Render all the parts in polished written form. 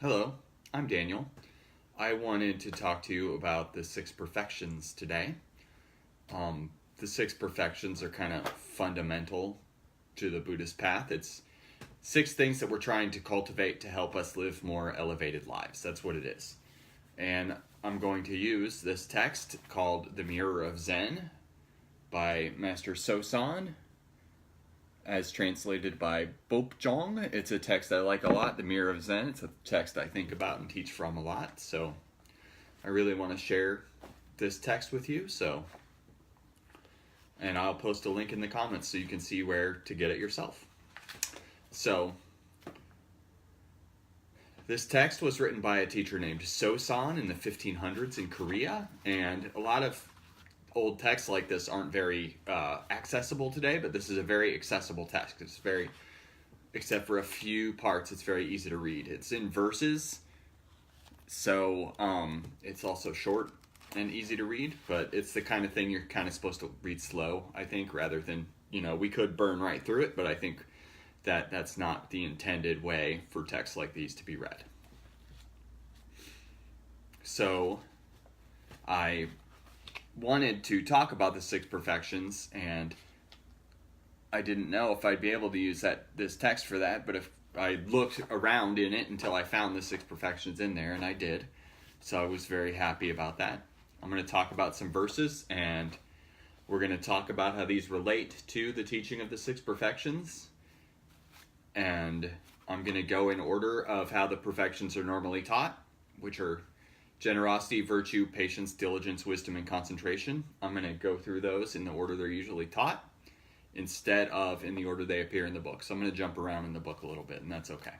Hello, I'm Daniel. I wanted to talk to you about the six perfections today. The six perfections are kind of fundamental to the Buddhist path. It's six things that we're trying to cultivate to help us live more elevated lives. That's what it is. And I'm going to use this text called The Mirror of Zen by Master Sosan, as translated by Bopjong. It's a text I like a lot, The Mirror of Zen. It's a text I think about and teach from a lot. So I really want to share this text with you. And I'll post a link in the comments so you can see where to get it yourself. So this text was written by a teacher named Sosan in the 1500s in Korea, and a lot of old texts like this aren't very accessible today, but this is a very accessible text. It's very, except for a few parts, it's very easy to read. It's in verses, so it's also short and easy to read, but it's the kind of thing you're kind of supposed to read slow, I think, rather than, we could burn right through it, but I think that that's not the intended way for texts like these to be read. So I wanted to talk about the six perfections, and I didn't know if I'd be able to use this text for that, but if I looked around in it until I found the six perfections in there, and I did. So I was very happy about that. I'm going to talk about some verses, and we're going to talk about how these relate to the teaching of the six perfections. And I'm going to go in order of how the perfections are normally taught, which are generosity, virtue, patience, diligence, wisdom, and concentration. I'm going to go through those in the order they're usually taught instead of in the order they appear in the book. So I'm going to jump around in the book a little bit, and that's okay.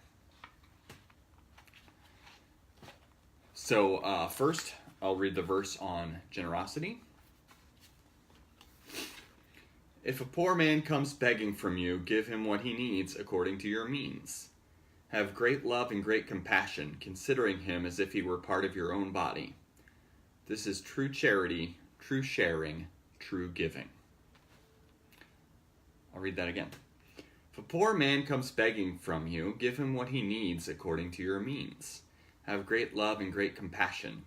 So first, I'll read the verse on generosity. If a poor man comes begging from you, give him what he needs according to your means. Have great love and great compassion, considering him as if he were part of your own body. This is true charity, true sharing, true giving. I'll read that again. If a poor man comes begging from you, give him what he needs according to your means. Have great love and great compassion,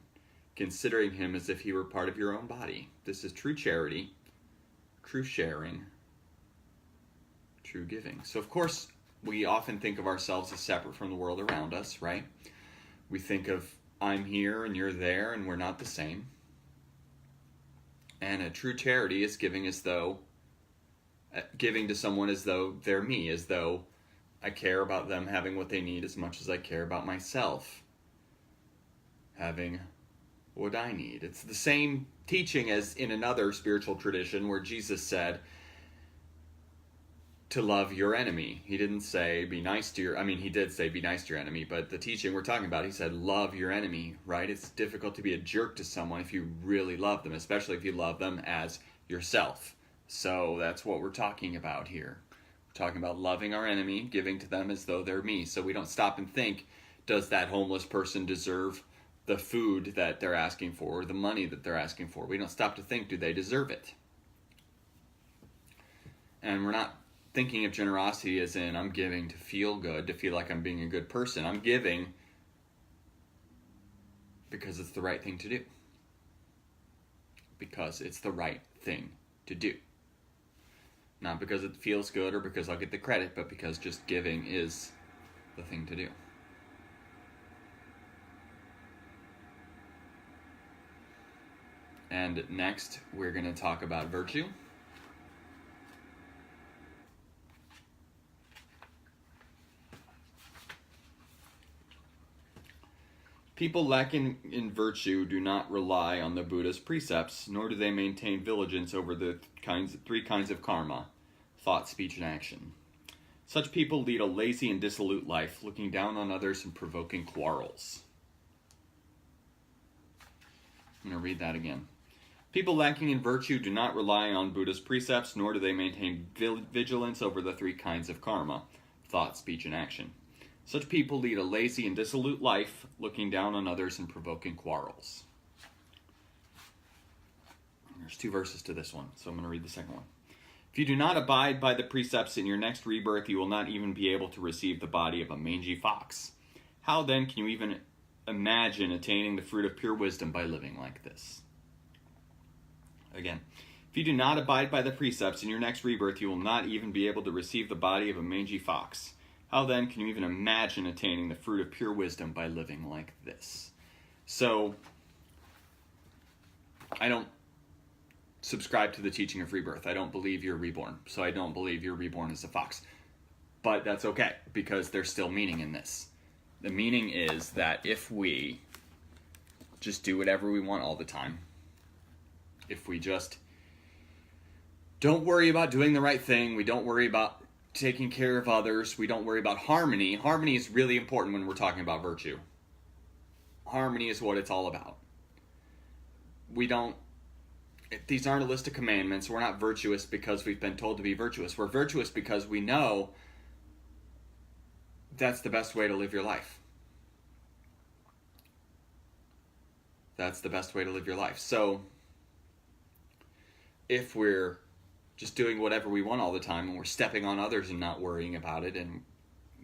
considering him as if he were part of your own body. This is true charity, true sharing, true giving. So of course, we often think of ourselves as separate from the world around us, right? We think of I'm here and you're there and we're not the same. And a true charity is giving to someone as though they're me, as though I care about them having what they need as much as I care about myself having what I need. It's the same teaching as in another spiritual tradition where Jesus said to love your enemy. He didn't say be nice to he did say be nice to your enemy, but the teaching we're talking about, he said love your enemy, right? It's difficult to be a jerk to someone if you really love them, especially if you love them as yourself. So that's what we're talking about here. We're talking about loving our enemy, giving to them as though they're me. So we don't stop and think, does that homeless person deserve the food that they're asking for, or the money that they're asking for? We don't stop to think, do they deserve it? And we're not thinking of generosity as in I'm giving to feel good, to feel like I'm being a good person. I'm giving because it's the right thing to do. Because it's the right thing to do. Not because it feels good or because I'll get the credit, but because just giving is the thing to do. And next, we're going to talk about virtue. People lacking in virtue do not rely on the Buddha's precepts, nor do they maintain diligence over the three kinds of karma: thought, speech, and action. Such people lead a lazy and dissolute life, looking down on others and provoking quarrels. I'm going to read that again. People lacking in virtue do not rely on Buddha's precepts, nor do they maintain vigilance over the three kinds of karma: thought, speech, and action. Such people lead a lazy and dissolute life, looking down on others and provoking quarrels. There's two verses to this one, so I'm going to read the second one. If you do not abide by the precepts in your next rebirth, you will not even be able to receive the body of a mangy fox. How then can you even imagine attaining the fruit of pure wisdom by living like this? Again, if you do not abide by the precepts, in your next rebirth you will not even be able to receive the body of a mangy fox. How then can you even imagine attaining the fruit of pure wisdom by living like this? So, I don't subscribe to the teaching of rebirth. I don't believe you're reborn. So I don't believe you're reborn as a fox. But that's okay, because there's still meaning in this. The meaning is that if we just do whatever we want all the time, if we just don't worry about doing the right thing, we don't worry about taking care of others, we don't worry about harmony. Harmony is really important when we're talking about virtue. Harmony is what it's all about. These aren't a list of commandments. We're not virtuous because we've been told to be virtuous. We're virtuous because we know that's the best way to live your life. That's the best way to live your life. So, if we're just doing whatever we want all the time, and we're stepping on others and not worrying about it, and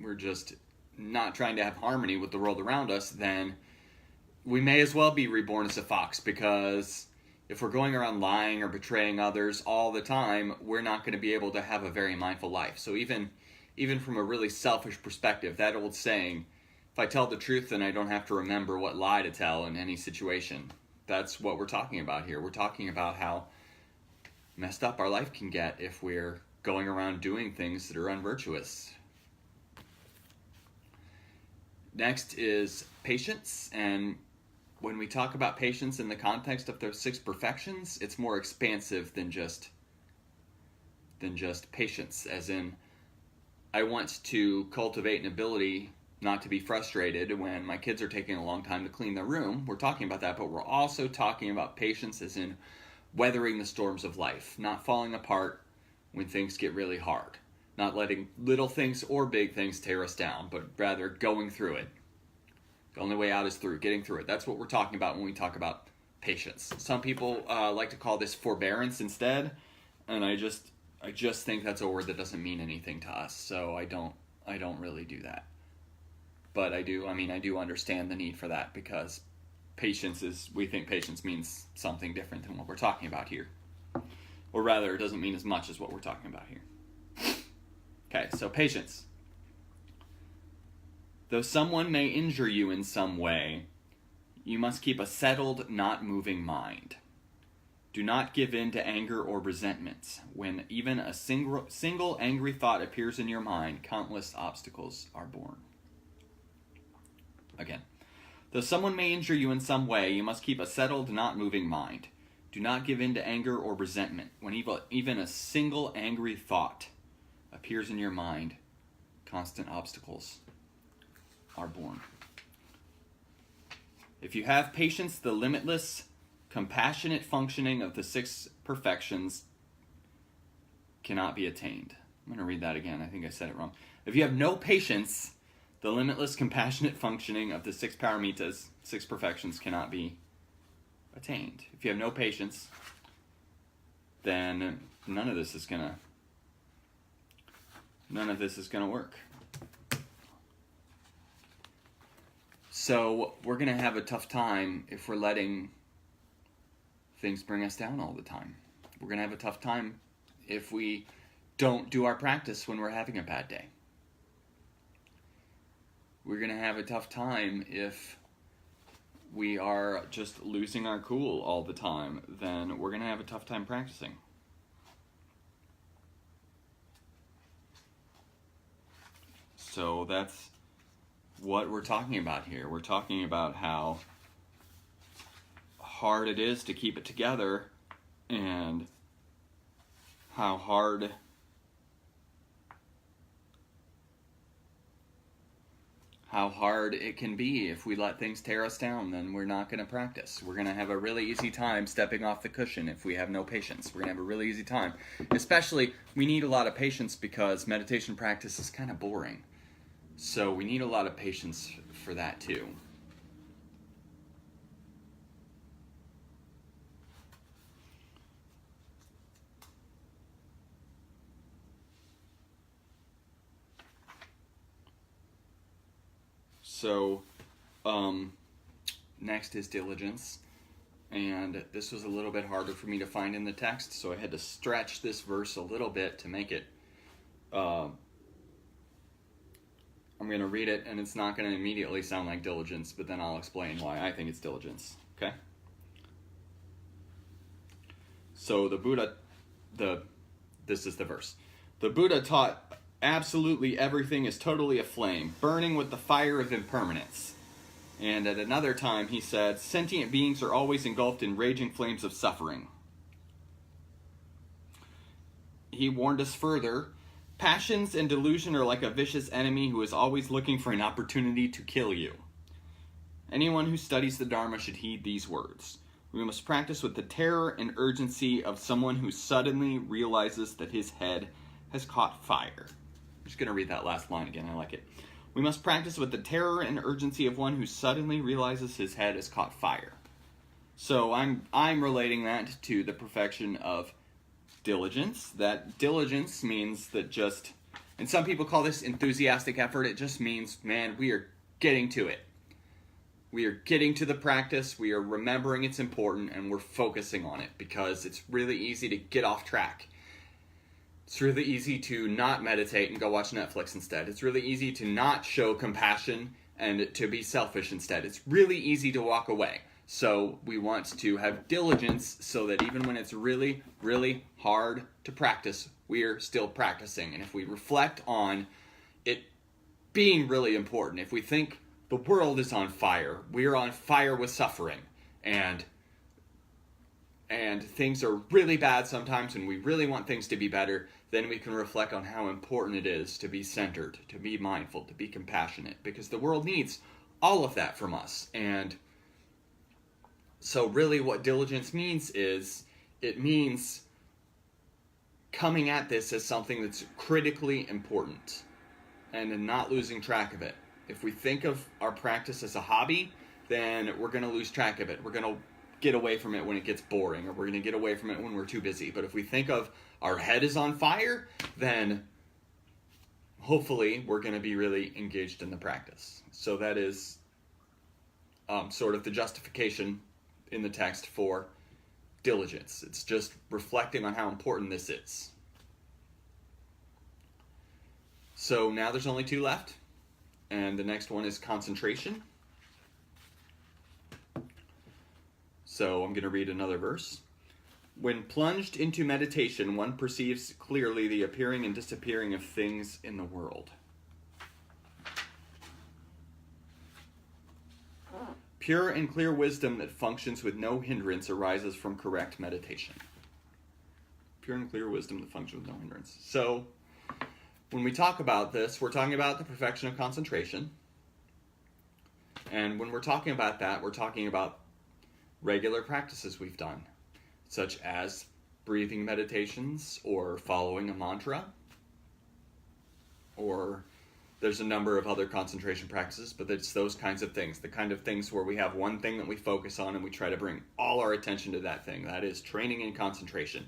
we're just not trying to have harmony with the world around us, then we may as well be reborn as a fox, because if we're going around lying or betraying others all the time, we're not going to be able to have a very mindful life. So even from a really selfish perspective, that old saying, if I tell the truth, then I don't have to remember what lie to tell in any situation. That's what we're talking about here. We're talking about how messed up our life can get if we're going around doing things that are unvirtuous. Next is patience, and when we talk about patience in the context of those 6 perfections, it's more expansive than just patience, as in I want to cultivate an ability not to be frustrated when my kids are taking a long time to clean their room. We're talking about that, but we're also talking about patience as in weathering the storms of life, not falling apart when things get really hard, not letting little things or big things tear us down, but rather going through it. The only way out is through, getting through it. That's what we're talking about when we talk about patience. Some people like to call this forbearance instead, and I just think that's a word that doesn't mean anything to us, so I don't really do that. But I do understand the need for that, because we think patience means something different than what we're talking about here. Or rather, it doesn't mean as much as what we're talking about here. Okay, so patience. Though someone may injure you in some way, you must keep a settled, not moving mind. Do not give in to anger or resentment. When even a single angry thought appears in your mind, countless obstacles are born. Again. Though someone may injure you in some way, you must keep a settled, not moving mind. Do not give in to anger or resentment. When even a single angry thought appears in your mind, constant obstacles are born. If you have patience, the limitless, compassionate functioning of the 6 perfections cannot be attained. I'm going to read that again. I think I said it wrong. If you have no patience, the limitless, compassionate functioning of the 6 paramitas, 6 perfections, cannot be attained. If you have no patience, then none of this is gonna work. So we're gonna have a tough time if we're letting things bring us down all the time. We're gonna have a tough time if we don't do our practice when we're having a bad day. We're going to have a tough time if we are just losing our cool all the time. Then we're going to have a tough time practicing. So that's what we're talking about here. We're talking about how hard it is to keep it together, and how hard it can be if we let things tear us down. Then we're not going to practice. We're going to have a really easy time stepping off the cushion if we have no patience. We're going to have a really easy time. Especially, we need a lot of patience because meditation practice is kind of boring. So we need a lot of patience for that too. So, next is diligence. And this was a little bit harder for me to find in the text, so I had to stretch this verse a little bit to make it. I'm going to read it, and it's not going to immediately sound like diligence, but then I'll explain why I think it's diligence. Okay? So this is the verse. The Buddha taught absolutely everything is totally aflame, burning with the fire of impermanence. And at another time he said, sentient beings are always engulfed in raging flames of suffering. He warned us further, passions and delusion are like a vicious enemy who is always looking for an opportunity to kill you. Anyone who studies the Dharma should heed these words. We must practice with the terror and urgency of someone who suddenly realizes that his head has caught fire. I'm just going to read that last line again. I like it. We must practice with the terror and urgency of one who suddenly realizes his head has caught fire. So I'm relating that to the perfection of diligence. That diligence means that just, and some people call this enthusiastic effort. It just means, man, we are getting to it. We are getting to the practice. We are remembering it's important, and we're focusing on it because it's really easy to get off track. It's really easy to not meditate and go watch Netflix instead. It's really easy to not show compassion and to be selfish instead. It's really easy to walk away. So we want to have diligence so that even when it's really, really hard to practice, we're still practicing. And if we reflect on it being really important, if we think the world is on fire, we're on fire with suffering, and things are really bad sometimes and we really want things to be better, then we can reflect on how important it is to be centered, to be mindful, to be compassionate, because the world needs all of that from us. And so really what diligence means is, it means coming at this as something that's critically important and not losing track of it. If we think of our practice as a hobby, then we're going to lose track of it. We're going to get away from it when it gets boring, or we're going to get away from it when we're too busy. But if we think of our head is on fire, then hopefully we're going to be really engaged in the practice. So that is sort of the justification in the text for diligence. It's just reflecting on how important this is. So now there's only two left, and the next one is concentration. So I'm going to read another verse. When plunged into meditation, one perceives clearly the appearing and disappearing of things in the world. Pure and clear wisdom that functions with no hindrance arises from correct meditation. Pure and clear wisdom that functions with no hindrance. So when we talk about this, we're talking about the perfection of concentration. And when we're talking about that, we're talking about regular practices we've done, such as breathing meditations or following a mantra, or there's a number of other concentration practices, but it's those kinds of things, the kind of things where we have one thing that we focus on and we try to bring all our attention to that thing. That is training in concentration.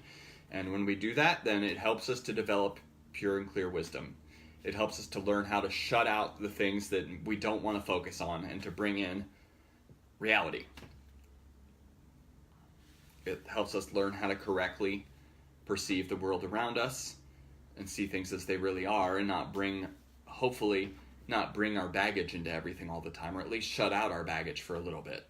And when we do that, then it helps us to develop pure and clear wisdom. It helps us to learn how to shut out the things that we don't want to focus on and to bring in reality. It helps us learn how to correctly perceive the world around us and see things as they really are, and hopefully not bring our baggage into everything all the time, or at least shut out our baggage for a little bit.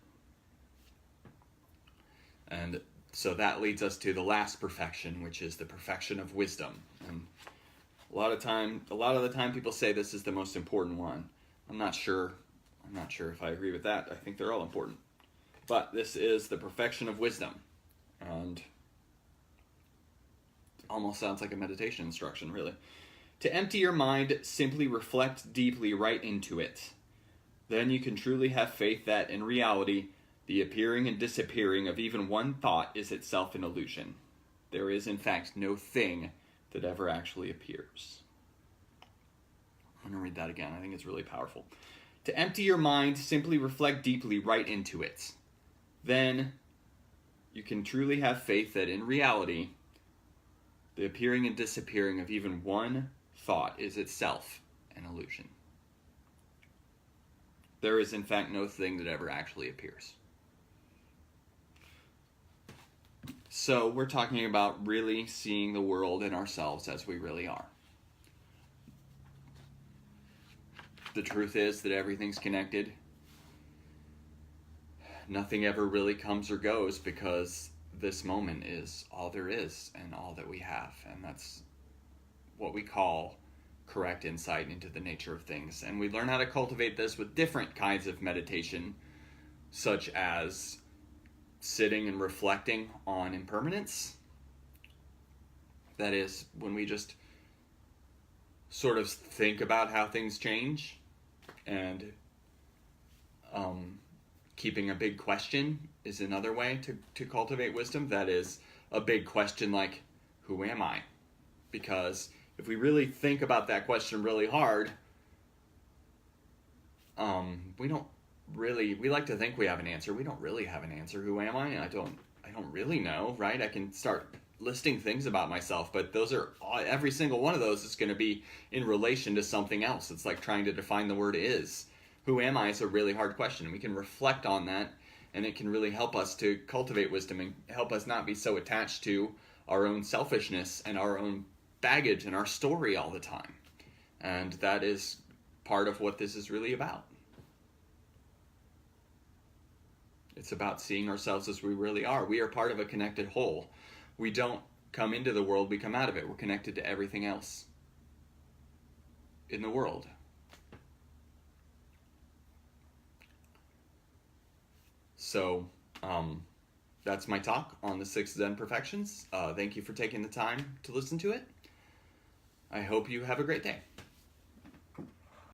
And so that leads us to the last perfection, which is the perfection of wisdom. And a lot of the time people say this is the most important one. I'm not sure if I agree with that. I think they're all important. But this is the perfection of wisdom. And almost sounds like a meditation instruction, really. To empty your mind, simply reflect deeply right into it. Then you can truly have faith that, in reality, the appearing and disappearing of even one thought is itself an illusion. There is, in fact, no thing that ever actually appears. I'm going to read that again. I think it's really powerful. To empty your mind, simply reflect deeply right into it. Then you can truly have faith that, in reality, the appearing and disappearing of even one thought is itself an illusion. there is in fact no thing that ever actually appears. So we're talking about really seeing the world and ourselves as we really are. The truth is that everything's connected. Nothing ever really comes or goes because this moment is all there is and all that we have. And that's what we call correct insight into the nature of things. And we learn how to cultivate this with different kinds of meditation, such as sitting and reflecting on impermanence. That is, when we just sort of think about how things change, and keeping a big question is another way to cultivate wisdom. That is a big question like, who am I? Because if we really think about that question really hard, we like to think we have an answer. We don't really have an answer. Who am I? I don't really know, right? I can start listing things about myself, but every single one of those is going to be in relation to something else. It's like trying to define the word is. Who am I is a really hard question. We can reflect on that, and it can really help us to cultivate wisdom and help us not be so attached to our own selfishness and our own baggage and our story all the time. And that is part of what this is really about. It's about seeing ourselves as we really are. We are part of a connected whole. We don't come into the world, we come out of it. We're connected to everything else in the world. So, that's my talk on the 6 Zen Perfections. Thank you for taking the time to listen to it. I hope you have a great day.